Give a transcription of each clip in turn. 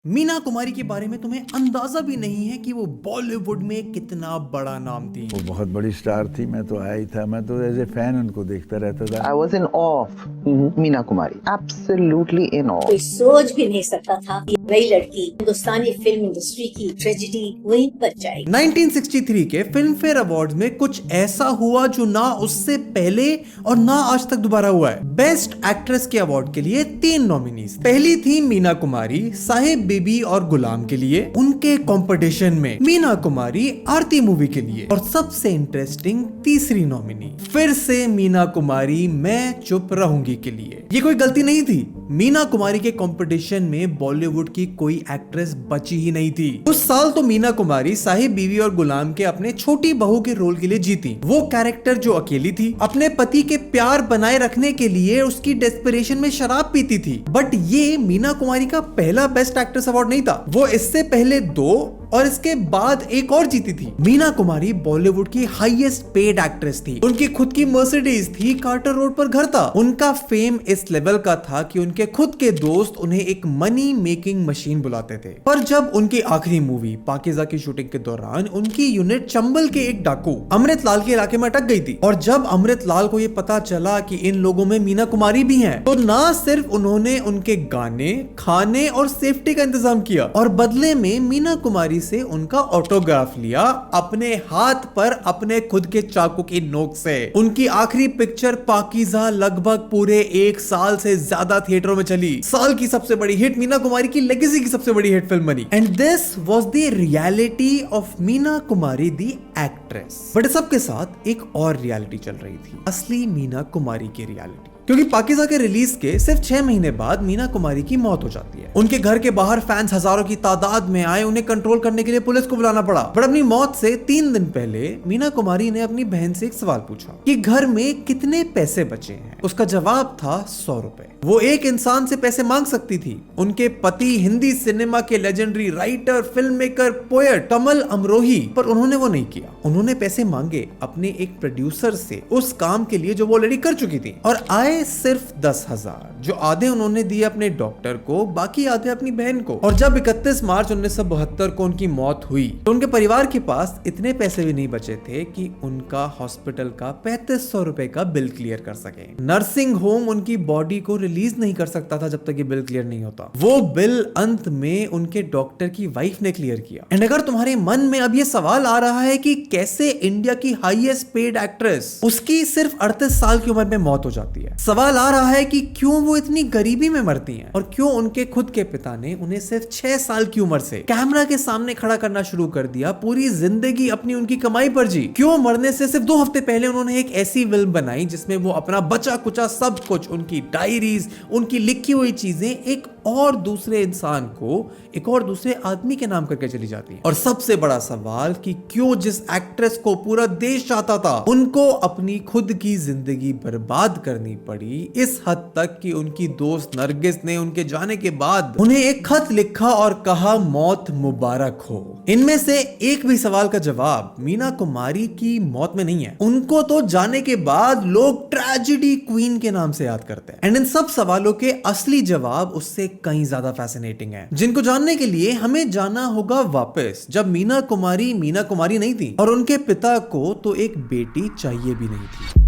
मीना कुमारी के बारे में तुम्हें अंदाजा भी नहीं है कि वो बॉलीवुड में कितना बड़ा नाम थी। वो बहुत बड़ी स्टार थी। मैं तो आया ही था, मैं तो एज ए फैन उनको देखता रहता था। I was in awe of Meena Kumari, absolutely in awe. कोई सोच भी नहीं सकता था कि वही लड़की हिंदुस्तानी फिल्म इंडस्ट्री की ट्रेजेडी वहीं पर जाएगी। 1963 के फिल्म फेयर अवार्ड्स में कुछ ऐसा हुआ जो ना उससे पहले और ना आज तक दोबारा हुआ है। बेस्ट एक्ट्रेस के अवार्ड के लिए 3 नॉमिनीज। पहली थी मीना कुमारी साहेब बीबी और गुलाम के लिए, उनके कंपटीशन में मीना कुमारी आरती मूवी के लिए, और सबसे इंटरेस्टिंग तीसरी नॉमिनी फिर से मीना कुमारी मैं चुप रहूंगी के लिए। ये कोई गलती नहीं थी, मीना कुमारी के कंपटीशन में बॉलीवुड की कोई एक्ट्रेस बची ही नहीं थी। उस साल तो मीना कुमारी साहिब बीवी और गुलाम के अपने छोटी बहू के रोल के लिए जीती। वो कैरेक्टर जो अकेली थी, अपने पति के प्यार बनाए रखने के लिए उसकी डेस्परेशन में शराब पीती थी। बट ये मीना कुमारी का पहला बेस्ट एक्ट्रेस अवार्ड नहीं था, वो इससे पहले 2 और इसके बाद एक और जीती थी। मीना कुमारी बॉलीवुड की हाईएस्ट पेड एक्ट्रेस थी। उनकी खुद की मर्सिडीज थी, कार्टर रोड पर घर था। उनका फेम इस लेवल का था कि उनके खुद के दोस्त उन्हें एक मनी मेकिंग मशीन बुलाते थे। पर जब उनकी आखिरी मूवी पाकीज़ा की शूटिंग के दौरान उनकी यूनिट चंबल के एक डाकू अमृत लाल के इलाके में अटक गई थी, और जब अमृत लाल को यह पता चला कि इन लोगों में मीना कुमारी भी हैं, तो ना सिर्फ उन्होंने उनके गाने, खाने और सेफ्टी का इंतजाम किया, और बदले में मीना कुमारी से उनका ऑटोग्राफ लिया अपने हाथ पर अपने खुद के चाकू की नोक से। उनकी आखिरी पिक्चर पाकीज़ा लगभग पूरे 1 साल से ज्यादा थिएटरों में चली। साल की सबसे बड़ी हिट, मीना कुमारी की लेगेसी की सबसे बड़ी हिट फिल्म बनी। And this was the reality of Meena Kumari the actress. But सबके साथ एक और रियलिटी चल रही थी, असली मीना कुमारी की रियलिटी। क्योंकि पाकीज़ा के रिलीज के सिर्फ 6 महीने बाद मीना कुमारी की मौत हो जाती है। उनके घर के बाहर फैंस हजारों की तादाद में आए, उन्हें कंट्रोल करने के लिए पुलिस को बुलाना पड़ा। पर अपनी मौत से 3 दिन पहले मीना कुमारी ने अपनी बहन से एक सवाल पूछा कि घर में कितने पैसे बचे हैं। उसका जवाब था 100 रुपए। वो एक इंसान से पैसे मांग सकती थी। उनके पति हिंदी सिनेमा के legendary writer, film maker, poet Kamal Amrohi, पर उन्होंने वो नहीं किया। उन्होंने पैसे मांगे अपने एक प्रोड्यूसर से उस काम के लिए जो वो ऑलरेडी कर चुकी थी, और आए सिर्फ 10,000, जो आधे उन्होंने दिए अपने डॉक्टर को, बाकी आधे अपनी बहन को। और जब 31 मार्च 1972 को उनकी मौत हुई, तो उनके परिवार के पास इतने पैसे भी नहीं बचे थे कि उनका हॉस्पिटल का 3500 रुपए का बिल क्लियर कर सके। नर्सिंग होम उनकी बॉडी को रिलीज नहीं कर सकता था जब तक ये बिल क्लियर नहीं होता। वो बिल अंत में उनके डॉक्टर की वाइफ ने क्लियर किया। एंड अगर तुम्हारे मन में अब ये सवाल आ रहा है कि कैसे इंडिया की हाईएस्ट पेड एक्ट्रेस, उसकी सिर्फ 38 साल की उम्र में मौत हो जाती है, सवाल आ रहा है कि क्यों वो इतनी गरीबी में मरती हैं, और क्यों उनके खुद के पिता ने उन्हें सिर्फ 6 साल की उम्र से कैमरा के सामने खड़ा करना शुरू कर दिया, पूरी जिंदगी अपनी उनकी कमाई पर जी। क्यों मरने से सिर्फ 2 हफ्ते पहले उन्होंने एक ऐसी फिल्म बनाई जिसमें वो अपना बचा कुचा सब कुछ, उनकी डायरीज, उनकी लिखी हुई चीजें एक और दूसरे इंसान को, एक और दूसरे आदमी के नाम करके चली जाती है। और सबसे बड़ा सवाल कि क्यों जिस एक्ट्रेस को पूरा देश चाहता था, उनको अपनी खुद की जिंदगी बर्बाद करनी पड़ी, इस हद तक कि उनकी दोस्त नरगिस ने उनके जाने के बाद उन्हें एक खत लिखा और कहा मौत मुबारक हो। इनमें से एक भी सवाल का जवाब मीना कुमारी की मौत में नहीं है। उनको तो जाने के बाद लोग ट्रेजेडी क्वीन के नाम से याद करते हैं। एंड इन सब सवालों के असली जवाब उससे कहीं ज्यादा फैसिनेटिंग है, जिनको जानने के लिए हमें जाना होगा वापस, जब मीना कुमारी नहीं थी, और उनके पिता को तो एक बेटी चाहिए भी नहीं थी।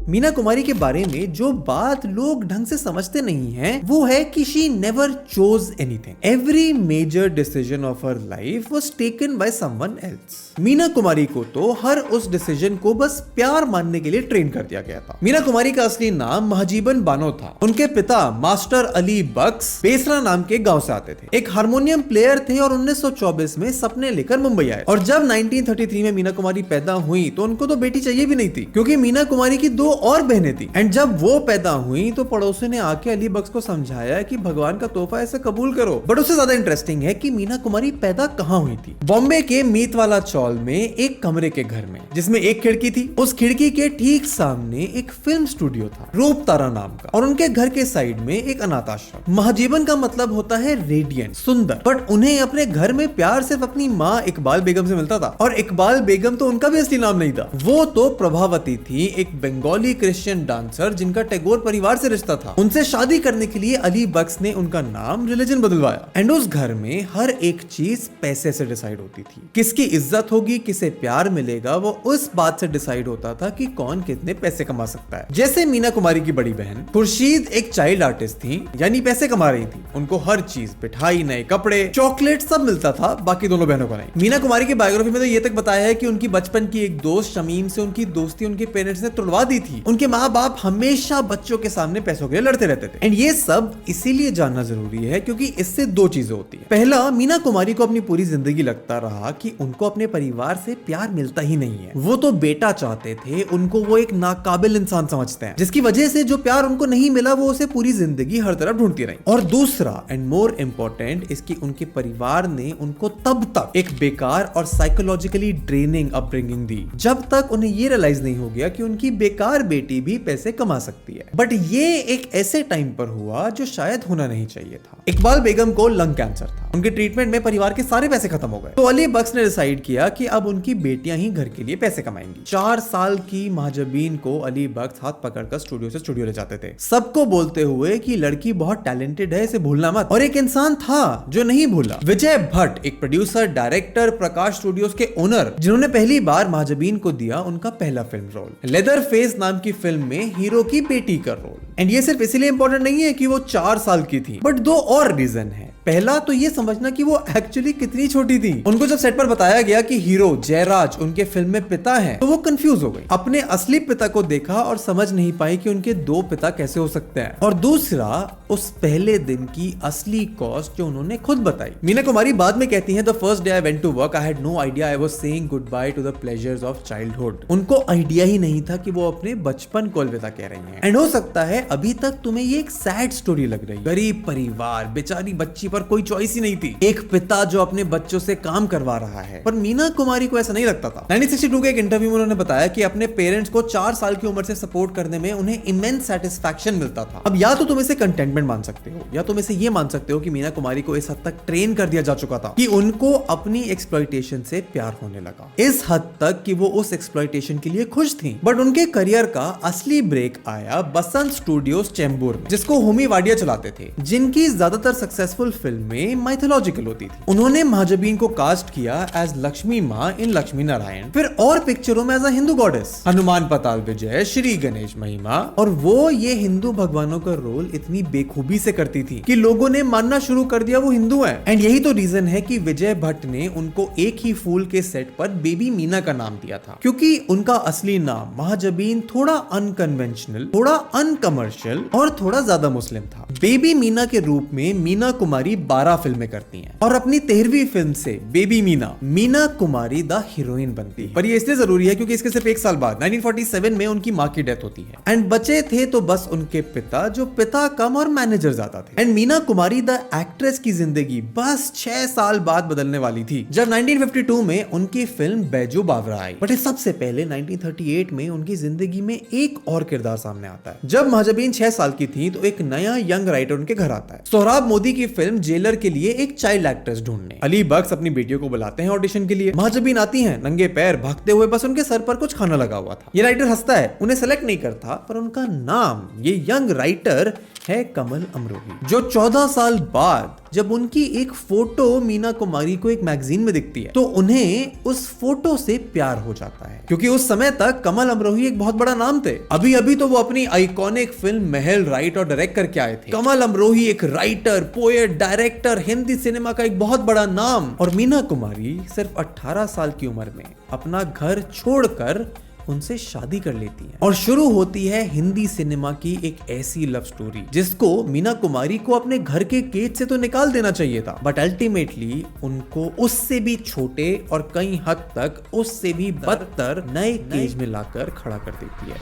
मीना कुमारी के बारे में जो बात लोग ढंग से समझते नहीं हैं, वो है कि she never chose anything. Every major decision of her life was taken by someone else. Meena Kumari को तो हर उस डिसीजन को बस प्यार मानने के लिए ट्रेन कर दिया गया था। मीना कुमारी का असली नाम महजीबन बानो था। उनके पिता मास्टर अली बख्श बेसरा नाम के गांव से आते थे, एक हारमोनियम प्लेयर थे, और 1924 में सपने लेकर मुंबई आए। और जब 1933 में मीना कुमारी पैदा हुई तो उनको तो बेटी चाहिए भी नहीं थी, क्योंकि मीना कुमारी की 2 और बहनें थी। एंड जब वो पैदा हुई तो पड़ोसी ने आके अली बख्श को समझाया कि भगवान का तोहफा ऐसे कबूल करो। बट उससे ज्यादा इंटरेस्टिंग है कि मीना कुमारी पैदा कहां हुई थी। बॉम्बे के मीतवाला चौल में एक कमरे के घर में, जिसमें एक खिड़की थी। उस खिड़की के ठीक सामने एक फिल्म स्टूडियो था, रूप तारा नाम का, और उनके घर के साइड में एक अनाथ आश्रम। महजीबन का मतलब होता है रेडियंट, सुंदर। बट उन्हें अपने घर में प्यार सिर्फ अपनी माँ इकबाल बेगम से मिलता था, और इकबाल बेगम तो उनका भी असली नाम नहीं था। वो तो प्रभावती थी, एक बंगाली बंगाली क्रिश्चियन डांसर जिनका टैगोर परिवार से रिश्ता था। उनसे शादी करने के लिए अली बख्श ने उनका नाम रिलीजन बदलवाया। एंड उस घर में हर एक चीज पैसे से डिसाइड होती थी। किसकी इज्जत होगी, किसे प्यार मिलेगा, वो उस बात से डिसाइड होता था कि कौन कितने पैसे कमा सकता है। जैसे मीना कुमारी की बड़ी बहन खुर्शीद एक चाइल्ड आर्टिस्ट थी, यानी पैसे कमा रही थी। उनको हर चीज, मिठाई, नए कपड़े, चॉकलेट सब मिलता था, बाकी दोनों बहनों को नहीं। मीना कुमारी की बायोग्राफी में तो ये तक बताया है कि उनकी बचपन की एक दोस्त शमीम से उनकी दोस्ती उनके पेरेंट्स ने तोड़वा दी थी। उनके माँ बाप हमेशा बच्चों के सामने पैसों के लिए लड़ते रहते थे। एंड ये सब इसीलिए जानना जरूरी है क्योंकि इससे दो चीजें होती है। पहला, मीना कुमारी को अपनी पूरी जिंदगी लगता रहा कि उनको अपने परिवार से प्यार मिलता ही नहीं है। वो तो बेटा चाहते थे, उनको वो एक नाकाबिल इंसान समझते हैं, जिसकी वजह से जो प्यार उनको नहीं मिला वो उसे पूरी जिंदगी हर तरफ ढूंढती रही। और दूसरा एंड मोर इंपॉर्टेंट, इसकी उनके परिवार ने उनको तब तक एक बेकार और साइकोलॉजिकली ड्रेनिंग अपब्रिंगिंग दी जब तक उन्हें ये रियलाइज नहीं हो गया कि उनकी बेकार बेटी भी पैसे कमा सकती है। बट ये एक ऐसे टाइम पर हुआ जो शायद होना नहीं चाहिए था। इकबाल बेगम को लंग कैंसर था। उनके ट्रीटमेंट में परिवार के सारे पैसे खत्म हो गए, तो अली बख्श ने डिसाइड किया कि अब उनकी बेटियां ही घर के लिए पैसे कमाएंगी। 4 साल की महाजबीन को अली बख्श हाथ पकड़कर स्टूडियो से स्टूडियो ले जाते थे, सबको बोलते हुए कि लड़की बहुत टैलेंटेड है, इसे भूलना मत। और एक इंसान था जो नहीं भूला, विजय भट्ट, एक प्रोड्यूसर, डायरेक्टर, प्रकाश स्टूडियोज के ओनर, जिन्होंने पहली बार महाजबीन को दिया उनका पहला फिल्म रोल, लेदर फेस नाम की फिल्म में हीरो की बेटी का रोल। एंड ये सिर्फ इसलिए इंपॉर्टेंट नहीं है कि वो 4 साल की थी, बट 2 और रीजन है। पहला तो ये समझना कि वो एक्चुअली कितनी छोटी थी। उनको जब सेट पर बताया गया कि हीरो जयराज उनके फिल्म में पिता है, तो वो कंफ्यूज हो गई। अपने असली पिता को देखा और समझ नहीं पाई कि उनके 2 पिता कैसे हो सकते हैं। और दूसरा, उस पहले दिन की असली कॉस्ट जो उन्होंने खुद बताई। मीना कुमारी बाद में कहती हैं, the first day I went to work I had no idea I was saying goodbye to the pleasures of childhood. उनको आइडिया ही नहीं था कि वो अपने बचपन को अलविदा कह रही हैं। एंड हो सकता है अभी तक तुम्हें ये एक सैड स्टोरी लग रही है। गरीब परिवार, बेचारी बच्ची पर कोई चॉइस ही नहीं थी, एक पिता जो अपने बच्चों से काम करवा रहा है। पर मीना कुमारी को ऐसा नहीं लगता था। 1962 के एक इंटरव्यू में उन्होंने बताया कि अपने पेरेंट्स को 4 साल की उम्र से सपोर्ट करने में उन्हें इमेंस सेटिस्फैक्शन मिलता था। अब या तो तुम इसे कंटेनमेंट मान सकते हो, या तुम इसे ये मान सकते हो कि मीना कुमारी को इस हद तक ट्रेन कर दिया जा चुका था कि उनको अपनी एक्सप्लॉयटेशन से प्यार होने लगा, इस हद तक कि वो उस एक्सप्लॉयटेशन के लिए खुश थी। बट उनके करियर का असली ब्रेक आया बसंत स्टूडियोज चेंबूर में, जिसको होमी वाडिया चलाते थे, जिनकी ज्यादातर सक्सेसफुल फिल्में माइथोलॉजिकल होती थी। उन्होंने महाजबीन को कास्ट किया एज लक्ष्मी मां इन लक्ष्मी नारायण, फिर और पिक्चरों में as a Hindu goddess, Hanuman Patal Vijay, Shri Ganesh महिमा। और वो ये हिंदू भगवानों का रोल इतनी बेखूबी से करती थी कि लोगों ने मानना शुरू कर दिया वो हिंदू है। एंड यही तो रीजन है कि विजय भट्ट ने उनको एक ही फूल के सेट पर बेबी मीना का नाम दिया था, क्योंकि उनका असली नाम महाजबीन थोड़ा अनकन्वेंशनल, थोड़ा अनकमर्शियल और थोड़ा ज्यादा मुस्लिम था। बेबी मीना के रूप में मीना कुमारी 12 फिल्में करती हैं और अपनी 13वीं फिल्म से baby Meena Kumari the heroine बनती है। पर ये इसलिए जरूरी है क्योंकि इसके सिर्फ 1 साल बाद 1947 में उनकी मां की डेथ होती है। एंड बचे थे तो बस उनके पिता, जो पिता कम और मैनेजर ज्यादा थे। And Meena Kumari the actress की जिंदगी बस 6 साल बाद बदलने वाली थी, जब 1952 में उनकी film Baiju Bawra I. But सबसे पहले 1938 में उनकी जिंदगी में एक और किरदार सामने आता है। जब महाजबीन 6 साल की थी तो एक नया यंग राइटर उनके घर आता है, सोहराब मोदी की फिल्म जेलर के लिए एक चाइल्ड एक्ट्रेस ढूंढने। अली बख्श अपनी बेटियों को बुलाते हैं ऑडिशन के लिए। महाजबीन आती हैं नंगे पैर, भागते हुए, बस उनके सर पर कुछ खाना लगा हुआ था। ये राइटर हंसता है, उन्हें सेलेक्ट नहीं करता, पर उनका नाम ये यंग राइटर है कमल अमरोही, जो 14 साल बाद जब उनकी एक फोटो मीना कुमारी को एक मैगजीन में दिखती है तो उन्हें उस फोटो से प्यार हो जाता है, क्योंकि उस समय तक कमल अमरोही एक बहुत बड़ा नाम थे। अभी अभी तो वो अपनी आइकॉनिक फिल्म महल राइट और डायरेक्ट करके आए थे। कमल अमरोही एक writer, poet, director, Hindi cinema का एक बहुत बड़ा नाम। और मीना कुमारी सिर्फ 18 साल की उम्र में अपना घर छोड़कर उनसे शादी कर लेती हैं और शुरू होती है हिंदी सिनेमा की एक ऐसी लव स्टोरी जिसको मीना कुमारी को अपने घर के केज से तो निकाल देना चाहिए था, बट अल्टीमेटली उनको उससे भी छोटे और कई हद तक उससे भी बदतर नए केज में लाकर खड़ा कर देती है।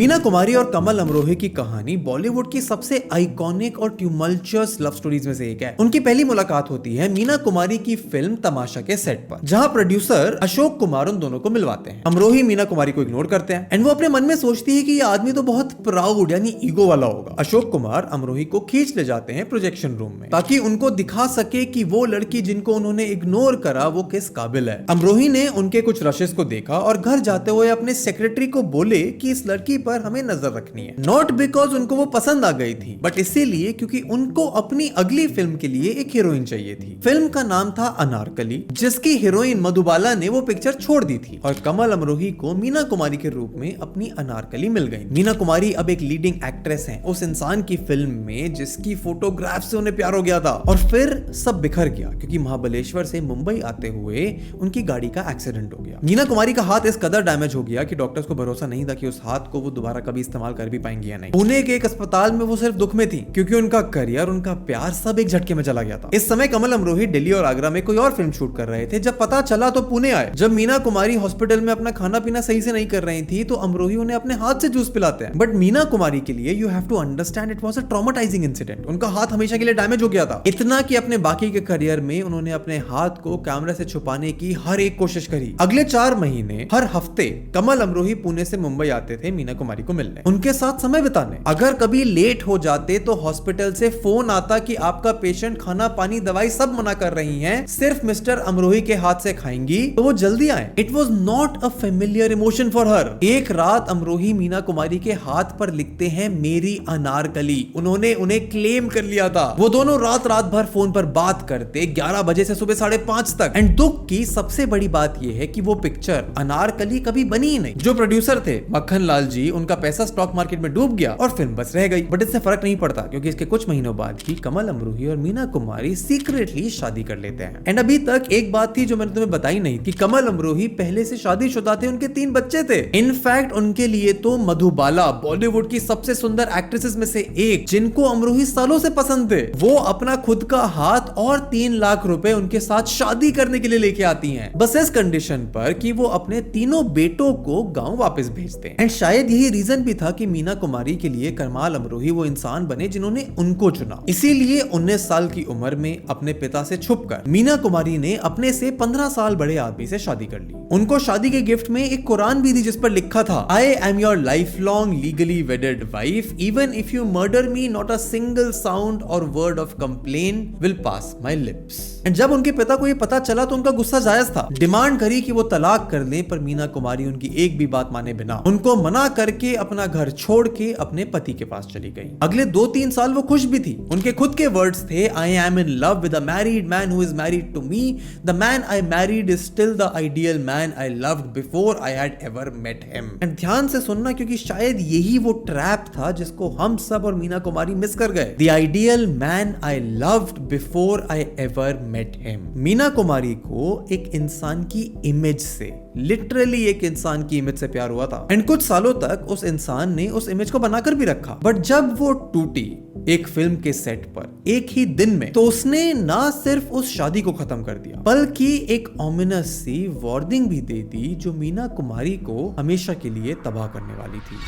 मीना कुमारी और कमल अमरोही की कहानी बॉलीवुड की सबसे आइकॉनिक और ट्यूमल्चुअस लव स्टोरीज में से एक है। उनकी पहली मुलाकात होती है मीना कुमारी की फिल्म तमाशा के सेट पर, जहां प्रोड्यूसर अशोक कुमार उन दोनों को मिलवाते हैं। अमरोही मीना कुमारी को इग्नोर करते हैं एंड वो अपने मन में सोचती है कि ये आदमी तो बहुत प्राउड यानी ईगो वाला होगा। अशोक कुमार अमरोही को खींच ले जाते हैं प्रोजेक्शन रूम में ताकि उनको दिखा सके कि वो लड़की जिनको उन्होंने इग्नोर करा वो किस काबिल है। अमरोही ने उनके कुछ रशेस को देखा और घर जाते हुए अपने सेक्रेटरी को बोले कि इस लड़की पर हमें नजर रखनी है, नॉट बिकॉज उनको वो पसंद आ गई थी बट इसीलिए क्योंकि उनको अपनी अगली फिल्म के लिए एक हीरोइन चाहिए थी। फिल्म का नाम था अनारकली, जिसकी हीरोइन मधुबाला ने वो पिक्चर छोड़ दी थी और कमल अमरोही को मीना कुमारी के रूप में अपनी अनारकली मिल गई। मीना कुमारी अब एक लीडिंग एक्ट्रेस हैं उस इंसान की फिल्म में जिसकी फोटोग्राफ से उन्हें प्यार हो गया था और फिर सब बिखर गया क्योंकि महाबलेश्वर से मुंबई आते हुए उनकी गाड़ी का एक्सीडेंट हो गया। मीना कुमारी का हाथ इस कदर डैमेज हो गया कि डॉक्टर्स को भरोसा नहीं था कि उस हाथ को वो दोबारा कभी इस्तेमाल कर भी पाएंगी या नहीं। पुणे के एक अस्पताल में वो सिर्फ दुख में थी क्योंकि उनका करियर, उनका प्यार सब एक झटके में चला गया था। इस समय कमल अमरोही दिल्ली और आगरा में कोई और फिल्म शूट कर रहे थे। जब पता चला तो पुणे आए। जब मीना कुमारी हॉस्पिटल में अपना खाना पीना सही से नहीं कर रही थी तो अमरोही उन्हें अपने हाथ से जूस पिलाते हैं। बट मीना कुमारी के लिए you have to understand it was a traumatising incident. उनका हाथ हमेशा के लिए डैमेज हो गया था, इतना कि अपने बाकी के करियर में उन्होंने अपने हाथ को कैमरा से छुपाने की हर एक कोशिश करी। अगले 4 महीने हर हफ्ते कमल अमरोही पुणे से मुंबई आते थे मीना कुमारी को मिलने, उनके साथ समय बिताने। अगर कभी लेट हो जाते तो हॉस्पिटल से फोन आता कि आपका पेशेंट खाना पानी दवाई सब मना कर रही हैं, सिर्फ मिस्टर अमरोही के हाथ से खाएंगी तो वो जल्दी आए। It was not a familiar emotion for her. एक रात अमरोही मीना कुमारी के हाथ पर लिखते हैं मेरी अनारकली। उन्होंने उन्हें क्लेम कर लिया था। वो दोनों रात भर फोन पर बात करते 11 बजे से सुबह 5:30 तक। एंड दुख की सबसे बड़ी बात यह है कि वो पिक्चर अनारकली कभी बनी ही नहीं। जो प्रोड्यूसर थे मक्खन लाल जी, उनका पैसा स्टॉक मार्केट में डूब गया और फिल्म बस रह गई। बट इससे फर्क नहीं पड़ता क्योंकि इसके कुछ महीनों बाद ही कमल अमरोही और मीना कुमारी सीक्रेटली शादी कर लेते हैं। एंड अभी तक एक बात थी जो मैंने तुम्हें बताई नहीं कि कमल अमरोही पहले से शादीशुदा थे, उनके 3 बच्चे थे। इनफैक्ट उनके लिए तो मधुबाला बॉलीवुड की सबसे सुंदर एक्ट्रेसेस में से एक, जिनको अमरोही सालों से पसंद थे, वो अपना खुद का हाथ और 3 लाख रुपए उनके साथ शादी करने के लिए लेके आती हैं, बस इस कंडीशन पर कि वो अपने तीनों बेटों को गांव वापस भेज दें। एंड शायद यही रीजन भी था कि मीना कुमारी के लिए कमाल अमरोही वो इंसान बने जिन्होंने उनको चुना। इसीलिए 19 साल की उम्र में अपने पिता से छुपकर मीना कुमारी ने अपने से 15 साल बड़े आदमी से शादी कर ली। उनको शादी के गिफ्ट में एक कुरान भी दी जिस पर लिखा था, I am your life long legally wedded wife, even if you murder me not a single sound or word of complain will pass my lips. And जब उनके पिता को ये पता चला तो उनका गुस्सा जायज था। डिमांड करी कि वो तलाक कर लें, पर मीना कुमारी उनकी एक भी बात माने बिना उनको मना करके अपना घर छोड़ के अपने पति के पास चली गई। अगले 2-3 साल वो खुश भी थी। उनके खुद के वर्ड्स थे, I am in love with a married man who is married to me, the man I married is still the ideal man I loved before I had ever met him. And ध्यान से सुनना क्योंकि शायद यही वो trap था जिसको हम सब और मीना कुमारी मिस कर गए। The ideal man I loved before I ever met him. Meena Kumari को एक इंसान की इमेज से, लिटरली एक इंसान की इमेज से प्यार हुआ था। एंड कुछ सालों तक उस इंसान ने उस इमेज को बनाकर भी रखा। बट जब वो टूटी एक फिल्म के सेट पर एक ही दिन में, तो उसने ना सिर्फ उस शादी को खत्म कर दिया बल्कि एक ऑमिनस सी वार्निंग भी दे दी जो मीना कुमारी को हमेशा के लिए तबाह करने वाली थी।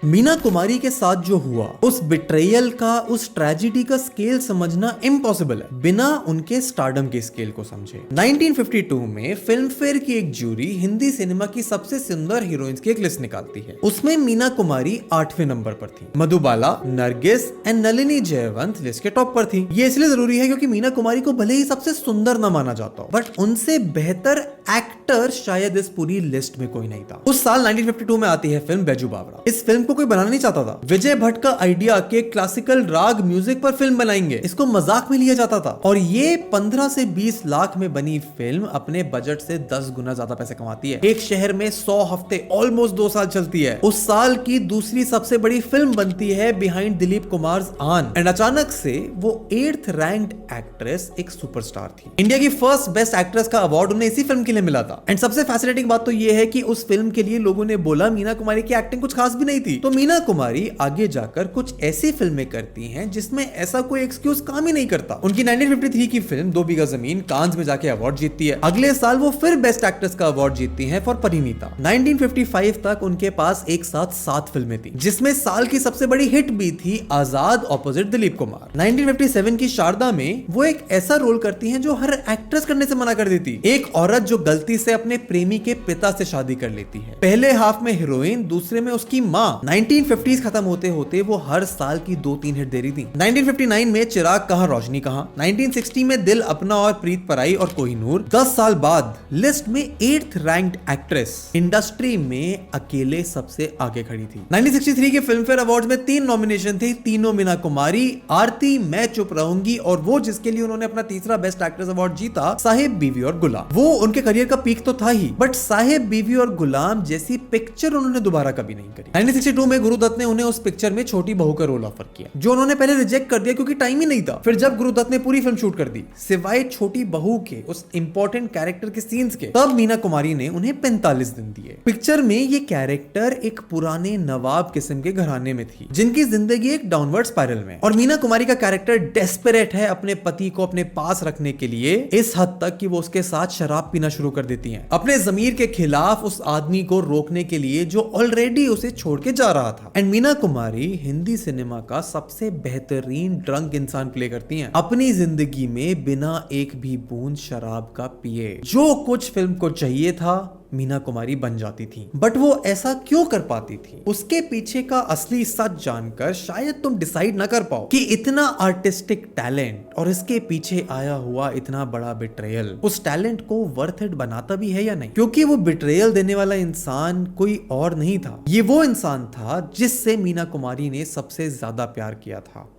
मीना कुमारी के साथ जो हुआ, उस बिट्रेयल का, उस ट्रेजिडी का स्केल समझना इम्पॉसिबल है बिना उनके स्टारडम के स्केल को समझे। 1952 में फिल्म फेयर की एक ज्यूरी हिंदी सिनेमा की सबसे सुंदर हीरोइंस की एक लिस्ट निकालती है। उसमें मीना कुमारी 8वें नंबर पर थी। Madhubala, Nargis and Nalini Jaywant list के टॉप पर थी। ये इसलिए जरूरी है क्योंकि मीना कुमारी को भले ही सबसे सुंदर न माना जाता हो, बट उनसे बेहतर एक्टर शायद इस पूरी लिस्ट में कोई नहीं था। उस साल 1952 में आती है फिल्म बैजू बावरा। इस फिल्म को कोई बनाना नहीं चाहता था। विजय भट्ट का आइडिया के क्लासिकल राग म्यूजिक पर फिल्म बनाएंगे, इसको मजाक में लिया जाता था। और ये 15 से 20 लाख में बनी फिल्म अपने बजट से 10 गुना ज्यादा पैसे कमाती है। एक शहर में 100 हफ्ते, ऑलमोस्ट 2 साल चलती है। उस साल की दूसरी सबसे बड़ी फिल्म बनती है बिहाइंड दिलीप कुमार आन। एंड अचानक से वो 8th रैंक्ड एक्ट्रेस एक सुपरस्टार थी। इंडिया की फर्स्ट बेस्ट एक्ट्रेस का अवार्ड उन्हें इसी फिल्म के लिए लिए मिला था। एंड सबसे फैसिनेटिंग बात तो ये है कि उस फिल्म के लिए लोगों ने बोला मीना कुमारी की एक्टिंग कुछ खास भी नहीं थी। तो मीना कुमारी आगे जाकर कुछ ऐसी फिल्में करती हैं जिसमें ऐसा कोई एक्सक्यूज काम ही नहीं करता। उनकी 1953 की फिल्म 2 बीघा जमीन कांस में जाके अवार्ड जीतती है। अगले साल वो फिर बेस्ट एक्ट्रेस का अवार्ड जीतती हैं फॉर परिणीता। 1955 तक उनके पास एक साथ 7 फिल्में थी, जिसमें साल की सबसे बड़ी हिट भी थी आजाद ऑपोजिट दिलीप कुमार। 1957 की शारदा में वो एक ऐसा रोल करती हैं जो हर एक्ट्रेस करने से मना कर देती। एक औरत जो गलती से अपने प्रेमी के पिता से शादी कर लेती है। पहले हाफ में हीरोइन, दूसरे में उसकी माँ। 1950s खत्म होते होते वो हर साल की 2-3 हिट दे रही थी। 1959 में चिराग कहाँ रोशनी कहाँ, 1960 में दिल अपना और प्रीत पराई और कोहिनूर। 10 साल बाद लिस्ट में 8th रैंक्ड एक्ट्रेस, इंडस्ट्री में अकेले सबसे आगे खड़ी थी। 1963 के फिल्म फेयर अवार्ड में 3 नॉमिनेशन थे, तीनों मीना कुमारी, आरती मैं चुप रहूंगी और वो जिसके लिए उन्होंने अपना तीसरा बेस्ट एक्ट्रेस अवार्ड जीता, साहिब बीवी और गुलाम। वो उनके करियर का पीक तो था ही, बट साहिब बीवी और गुलाम जैसी पिक्चर उन्होंने दोबारा कभी नहीं करी। 1962 में गुरुदत्त ने उन्हें उस पिक्चर में छोटी बहू का रोल ऑफर किया, जो उन्होंने पहले रिजेक्ट कर दिया क्योंकि टाइम ही नहीं था। फिर जब गुरुदत्त ने पूरी फिल्म शूट कर दी सिवाय छोटी बहू के उस इंपॉर्टेंट कैरेक्टर के सीन्स के, तब मीना कुमारी ने उन्हें 45 दिन दिए। पिक्चर में ये कैरेक्टर एक पुराने नवाब किस्म के घराने में थी, जिनकी जिंदगी एक डाउनवर्ड स्पाइरल में, और मीना कुमारी का कैरेक्टर डेस्परेट है अपने पति को अपने पास रखने के लिए, इस हद तक कि वो उसके साथ शराब पीना शुरू कर देती हैं, अपने जमीर के खिलाफ उस आदमी को रोकने के लिए जो ऑलरेडी उसे छोड़ के जा रहा था। And Meena Kumari Hindi cinema का सबसे बेहतरीन ड्रंक इंसान प्ले करती हैं, अपनी जिंदगी में बिना एक भी बूंद शराब का पिए। जो कुछ फिल्म को चाहिए था मीना कुमारी बन जाती थी, बट वो ऐसा क्यों कर पाती थी? उसके पीछे का असली सच जानकर शायद तुम डिसाइड ना कर पाओ कि इतना आर्टिस्टिक टैलेंट और इसके पीछे आया हुआ इतना बड़ा बिट्रेयल उस टैलेंट को वर्थ इट बनाता भी है या नहीं। क्योंकि वो बिट्रेयल देने वाला इंसान कोई और नहीं था, ये वो इंसान था जिससे मीना कुमारी ने सबसे ज्यादा प्यार किया था,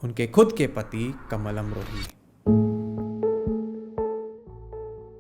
उनके खुद के पति कमल अमरोही।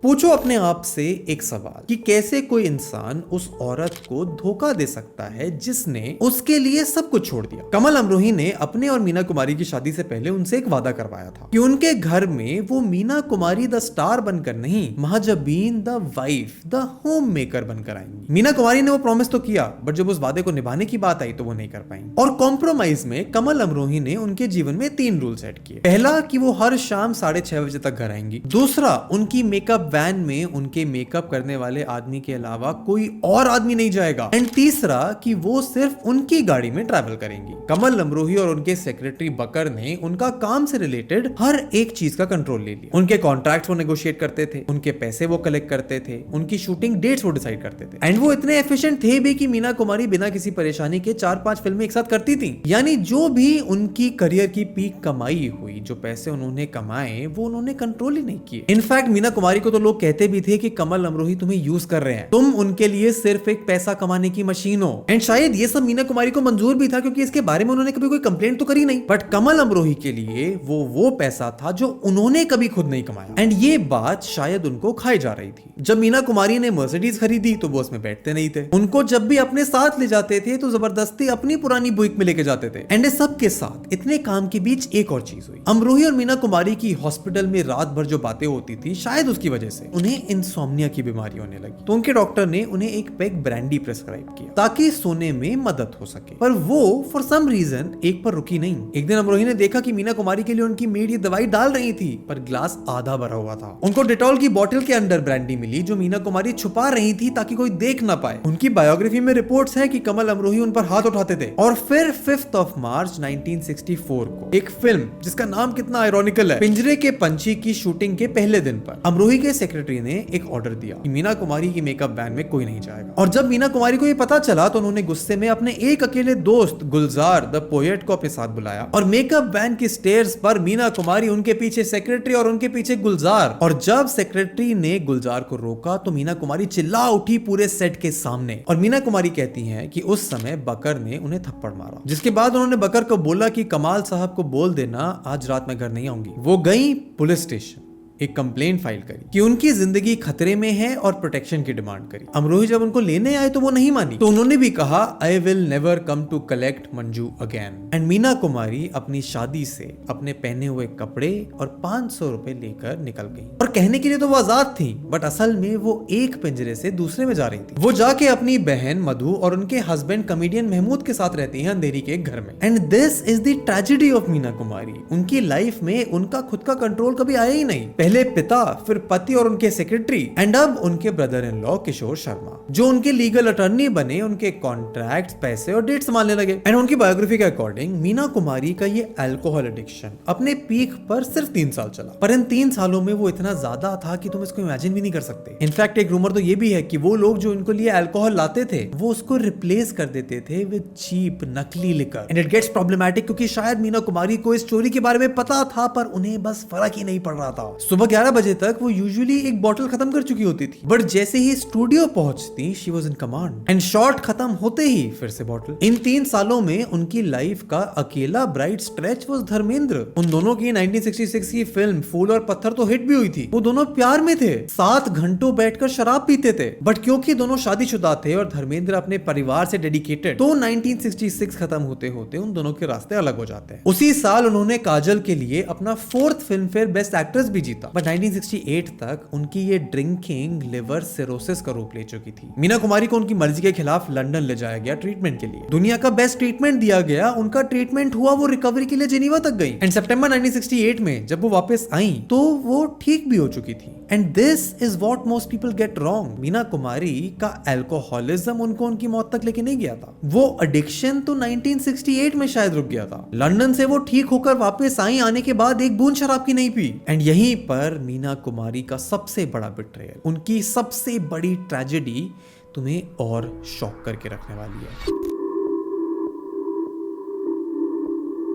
पूछो अपने आप से एक सवाल कि कैसे कोई इंसान उस औरत को धोखा दे सकता है जिसने उसके लिए सब कुछ छोड़ दिया। कमल अमरोही ने अपने और मीना कुमारी की शादी से पहले उनसे एक वादा करवाया था कि उनके घर में वो मीना कुमारी द स्टार बनकर नहीं, Mahjabeen the wife, the home maker बनकर आएंगी। मीना कुमारी ने वो प्रॉमिस तो किया, बट जब उस वादे को निभाने की बात आई तो वो नहीं कर पाएंगी। और कॉम्प्रोमाइज में कमल अमरोही ने उनके जीवन में 3 रूल सेट किए। पहला कि वो हर शाम 6:30 बजे तक घर आएंगी। दूसरा, उनकी मेकअप वैन में उनके मेकअप करने वाले आदमी के अलावा कोई और आदमी नहीं जाएगा। एंड तीसरा कि वो सिर्फ उनकी गाड़ी में ट्रैवल करेंगी। कमल अमरोही और उनके सेक्रेटरी बकर ने उनका काम से रिलेटेड हर एक चीज का कंट्रोल ले लिया। उनके कॉन्ट्रैक्ट्स वो नेगोशिएट करते थे, उनके पैसे वो कलेक्ट करते थे, उनकी शूटिंग डेट्स वो डिसाइड करते थे। एंड वो इतने एफिशिएंट थे भी कि मीना कुमारी बिना किसी परेशानी के 4-5 फिल्में एक साथ करती थी। यानी जो भी उनकी करियर की पीक कमाई हुई, जो पैसे उन्होंने कमाए, वो उन्होंने कंट्रोल ही नहीं किए। इनफैक्ट मीना कुमारी को तो लोग कहते भी थे कि कमल अमरोही तुम्हें यूज कर रहे हैं, तुम उनके लिए सिर्फ एक पैसा कमाने की मशीन हो। एंड शायद ये सब मीना कुमारी को मंजूर भी था क्योंकि इसके बारे में उन्होंने कभी कोई कंप्लेंट तो करी नहीं, बट कमल अमरोही के लिए वो पैसा था जो उन्होंने कभी खुद नहीं कमाया। एंड ये बात शायद उनको खाई जा रही थी। जब मीना कुमारी ने मर्सिडीज खरीदी तो वो उसमें बैठते नहीं थे, उनको जब भी अपने साथ ले जाते थे तो जबरदस्ती अपनी पुरानी बुइक में लेके जाते थे। एंड सब के साथ इतने काम के बीच एक और चीज हुई। अमरोही और मीना कुमारी की हॉस्पिटल में रात भर जो बातें होती थी, शायद उसकी वजह से उन्हें इंसोम्निया की बीमारी होने लगी। तो उनके डॉक्टर ने उन्हें एक पेग ब्रांडी प्रेस्क्राइब किया ताकि सोने में मदद हो सके, पर वो फॉर सम रीजन एक पर रुकी नहीं। एक दिन अमरोही ने देखा कि मीना कुमारी के लिए उनकी मेड ये दवाई डाल रही थी, पर ग्लास आधा भरा हुआ था। उनको डेटॉल की बोतल के अंदर ब्रांडी मिली जो मीना कुमारी छुपा रही थी ताकि कोई देख ना पाए। उनकी बायोग्राफी में रिपोर्ट्स है कि कमल अमरोही उन पर हाथ उठाते थे। और फिर 5 मार्च 1964 को एक फिल्म जिसका नाम कितना आयरॉनिकल है, पिंजरे के पंछी की शूटिंग के पहले दिन पर अमरोही के सेक्रेटरी ने एक ऑर्डर दिया कि मीना कुमारी की मेकअप वैन में कोई नहीं जाएगा। और जब मीना कुमारी को ये पता चला तो उन्होंने गुस्से में अपने एक अकेले दोस्त गुलजार द पोएट को अपने साथ बुलाया और मेकअप वैन की स्टेयर्स पर मीना कुमारी, उनके पीछे सेक्रेटरी और उनके पीछे गुलजार। और जब सेक्रेटरी ने गुलजार को रोका तो मीना कुमारी चिल्ला उठी पूरे सेट के सामने। और मीना कुमारी कहती हैं कि उस समय बकर ने उन्हें थप्पड़ मारा, जिसके बाद उन्होंने बकर को बोला कि कमाल साहब को बोल देना आज रात में घर नहीं आऊंगी। वो गई पुलिस स्टेशन एक कंप्लेंट फाइल करी कि उनकी जिंदगी खतरे में है और प्रोटेक्शन की डिमांड करी। अमरोही जब उनको लेने आए तो वो नहीं मानी, तो उन्होंने भी कहा I will never come to collect Manju again. And Meena Kumari अपनी शादी से अपने पहने हुए कपड़े और 500 रुपए लेकर निकल गई। और कहने के लिए तो वो आजाद थी, बट असल में वो एक पिंजरे से दूसरे में जा रही थी। वो जाके अपनी बहन मधु और उनके हस्बैंड कॉमेडियन महमूद के साथ रहती हैं अंधेरी के एक घर में। And this is the tragedy of Meena Kumari. उनकी लाइफ में उनका खुद का कंट्रोल कभी आया ही नहीं। पहले पिता, फिर पति और उनके सेक्रेटरी, एंड अब उनके brother in law Kishore Sharma, जो उनके लीगल अटर्नी बने, उनके कॉन्ट्रैक्ट, पैसे और डेट संभालने लगे। एंड उनकी बायोग्राफी के अकॉर्डिंग मीना कुमारी का ये अल्कोहल एडिक्शन अपने पीक पर सिर्फ 3 साल चला, पर इन 3 सालों में वो इतना ज्यादा था कि तुम इसको इमेजिन भी नहीं कर सकते। इनफैक्ट एक रूमर तो ये भी है कि वो लोग जो इनको लिए अल्कोहल लाते थे वो उसको रिप्लेस कर देते थे विद चीप नकली liquor. And it gets problematic क्योंकि शायद मीना कुमारी को इस चोरी के बारे में पता था, पर उन्हें बस फर्क ही नहीं पड़ रहा था। सुबह 11 बजे तक वो यूजुअली एक बॉटल खत्म कर चुकी होती थी, बट जैसे ही स्टूडियो पहुंचती she was in command and shot खत्म होते ही फिर से बॉटल। इन 3 सालों में उनकी लाइफ का अकेला ब्राइट स्ट्रेच वाज धर्मेंद्र। उन दोनों की 1966 की फिल्म फूल और पत्थर तो हिट भी हुई थी। वो दोनों प्यार में थे, 7 घंटों बैठकर शराब पीते थे, बट क्योंकि दोनों शादीशुदा थे और धर्मेंद्र अपने परिवार से डेडिकेटेड, तो 1966 खत्म होते होते उन दोनों के रास्ते अलग हो जाते हैं। उसी साल उन्होंने काजल के लिए अपना 4th film fair best actress भी जीता, बट 1968 तक उनकी ये ड्रिंकिंग लिवर सिरोसिस का रूप ले चुकी थी। मीना कुमारी को उनकी मर्जी के खिलाफ लंदन ले जाया गया ट्रीटमेंट के लिए। दुनिया का बेस्ट ट्रीटमेंट दिया गया, उनका ट्रीटमेंट हुआ, वो रिकवरी के लिए जेनीवा तक गई। एंड सितंबर 1968 में जब वो वापस आई तो वो ठीक भी हो चुकी थी। And this is what most people get wrong. Meena Kumari का अल्कोहलिज्म उनको उनकी मौत तक लेके नहीं गया था। वो एडिक्शन तो 1968 में शायद रुक गया था। लंदन से वो ठीक होकर वापस आई, आने के बाद एक बूंद शराब की नहीं पी। एंड यहीं पर मीना कुमारी का सबसे बड़ा बिट्रेयल, उनकी सबसे बड़ी ट्रेजेडी तुम्हें और शॉक करके रखने वाली है।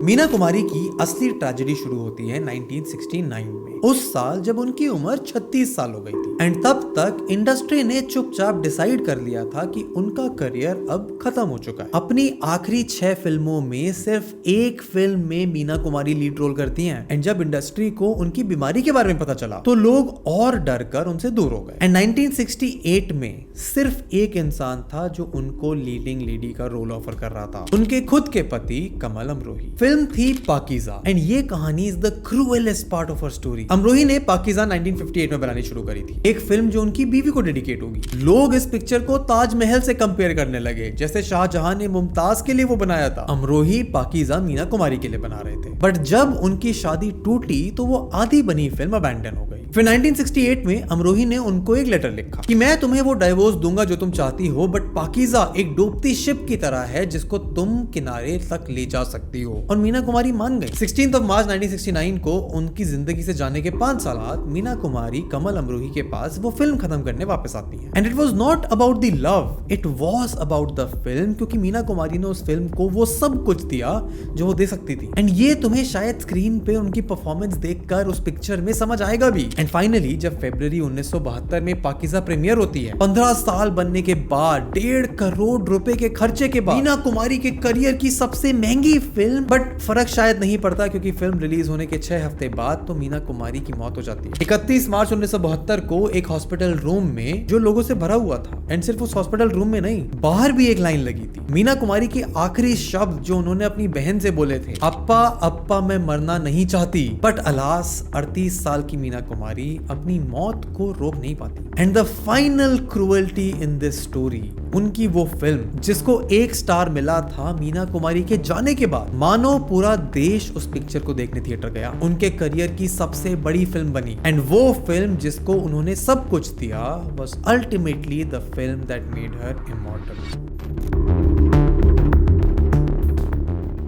मीना कुमारी की असली ट्रेजेडी शुरू होती है 1969 में, उस साल जब उनकी उम्र 36 साल हो गई थी। एंड तब तक इंडस्ट्री ने चुपचाप डिसाइड कर लिया था कि उनका करियर अब खत्म हो चुका है। अपनी आखिरी 6 फिल्मों में सिर्फ एक फिल्म में मीना कुमारी लीड रोल करती हैं। एंड जब इंडस्ट्री को उनकी बीमारी के बारे में पता चला तो लोग और डर कर उनसे दूर हो गए। एंड 1968 में सिर्फ एक इंसान था जो उनको लीडिंग लेडी का रोल ऑफर कर रहा था, उनके खुद के पति कमल अमरोही। फिल्म थी पाकीज़ा, एंड ये कहानी is the cruelest part of her story. Amrohi ने पाकीज़ा 1958 में बनानी शुरू करी थी, एक फिल्म जो उनकी बीवी को डेडिकेट होगी। लोग इस पिक्चर को ताजमहल से कंपेयर करने लगे, जैसे शाहजहां ने मुमताज के लिए वो बनाया था। अमरोही पाकीज़ा मीना कुमारी के लिए बना रहे थे, बट जब उनकी शादी टूटी तो वो आधी बनी फिल्म अबैंडन हो गई। फिर 1968 में अमरोही ने उनको एक लेटर लिखा कि मैं तुम्हें वो डाइवोर्स दूंगा जो तुम चाहती हो, बट पाकीज़ा एक डूबती शिप की तरह है जिसको तुम किनारे तक ले जा सकती हो। और मीना कुमारी मान गई। 16 मार्च 1969 को उनकी जिंदगी से जाने के 5 साल बाद मीना कुमारी कमल अमरोही के पास वो फिल्म खत्म करने वापस आती हैं। And it was not about the love, it was about the film, क्योंकि मीना कुमारी ने उस फिल्म को वो सब कुछ दिया जो वो दे सकती थी। एंड ये तुम्हें शायद स्क्रीन पे उनकी परफॉर्मेंस देखकर उस पिक्चर में समझ आएगा भी। एंड फाइनली जब फरवरी 1972 में पाकीज़ा प्रीमियर होती है, 15 साल बनने के बाद 1.5 करोड़ रुपए के खर्चे के बाद मीना कुमारी के करियर की सबसे महंगी फिल्म, बट फर्क शायद नहीं पड़ता क्योंकि फिल्म रिलीज होने के 6 हफ्ते बाद तो मीना कुमारी की मौत हो जाती है। 31 मार्च 1972 को एक हॉस्पिटल रूम में जो लोगों से भरा हुआ था, एंड सिर्फ उस हॉस्पिटल रूम में नहीं, बाहर भी एक लाइन लगी थी। मीना कुमारी के आखिरी शब्द जो उन्होंने अपनी बहन से बोले थे, अप्पा अप्पा मैं मरना नहीं चाहती। बट अलास 38 साल की मीना कुमारी अपनी मौत को रोक नहीं पाती। And the final cruelty in this story, उनकी वो फिल्म जिसको 1 स्टार मिला था मीना कुमारी के जाने के बाद, मानो पूरा देश उस पिक्चर को देखने थिएटर गया, उनके करियर की सबसे बड़ी फिल्म बनी। एंड वो फिल्म जिसको उन्होंने सब कुछ दिया was ultimately the film that made her immortal.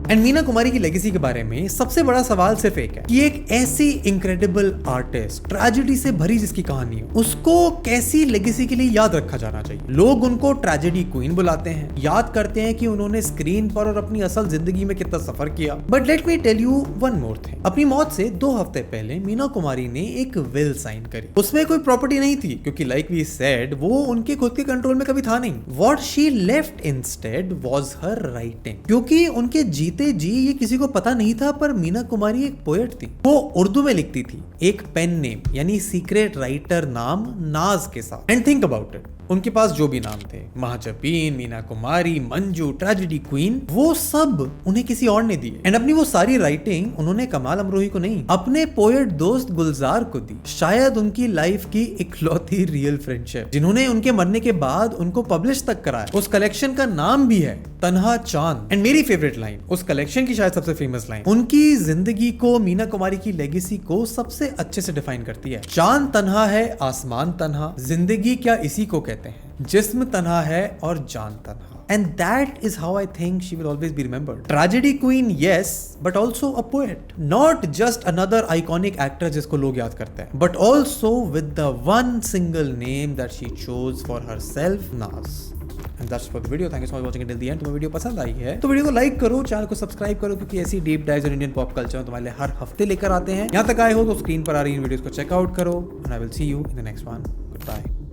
And Meena Kumari की लेगेसी के बारे में सबसे बड़ा सवाल सिर्फ एक है कि एक ऐसी इनक्रेडिबल आर्टिस्ट, ट्रेजेडी से भरी जिसकी कहानी है, उसको कैसी लेगेसी के लिए याद रखा जाना चाहिए। लोग उनको ट्रेजेडी क्वीन बुलाते हैं, याद करते हैं कि उन्होंने स्क्रीन पर और अपनी असल जिंदगी में कितना सफर किया। But let me tell you one more thing, अपनी मौत से 2 हफ्ते पहले मीना कुमारी ने एक विल साइन करी। उसमें कोई प्रॉपर्टी नहीं थी क्योंकि लाइक वी सेड वो उनके खुद के कंट्रोल में कभी था नहीं। What she left instead was her writing, क्योंकि उनके जीते जीते जी ये किसी को पता नहीं था, पर मीना कुमारी एक पोएट थी। वो उर्दू में लिखती थी, एक पेन नेम यानी सीक्रेट राइटर नाम नाज के साथ। एंड थिंक अबाउट इट, उनके पास जो भी नाम थे, महाजबीन, मीना कुमारी, मंजू, ट्रेजेडी क्वीन, वो सब उन्हें किसी और ने दिए। एंड अपनी वो सारी राइटिंग उन्होंने कमाल अमरोही को नहीं, अपने पोएट दोस्त गुलजार को दी। शायद उनकी लाइफ की इकलौती रियल फ्रेंडशिप, जिन्होंने उनके मरने के बाद उनको पब्लिश तक कराया। उस कलेक्शन का नाम भी है तन्हा चांद। एंड मेरी फेवरेट लाइन, उस कलेक्शन की शायद सबसे फेमस लाइन, उनकी जिंदगी को, मीना कुमारी की लेगेसी को सबसे अच्छे से डिफाइन करती है। चांद तन्हा है, आसमान तन्हा, जिंदगी क्या इसी को कहते हैं, जिस्म तन्हा है और जान तन्हा। And that is how I think she will always be remembered. Tragedy queen, yes, but also a poet. Not just another iconic actress जिसको लोग याद करते हैं, but also with the one single name that she chose for herself, Naz. And that's for the video. Thank you so much for watching it till the end. तुम्हें video पसंद आई है तो video को लाइक करो, channel को subscribe करो, क्योंकि ऐसी डीप डाइव्स और इंडियन पॉप कल्चर तुम्हारे लिए हर हफ्ते लेकर आते हैं। यहाँ तक आए हो तो स्क्रीन पर आ रही इन वीडियोस को चेकआउट करो। And I will see you in the next one. Goodbye.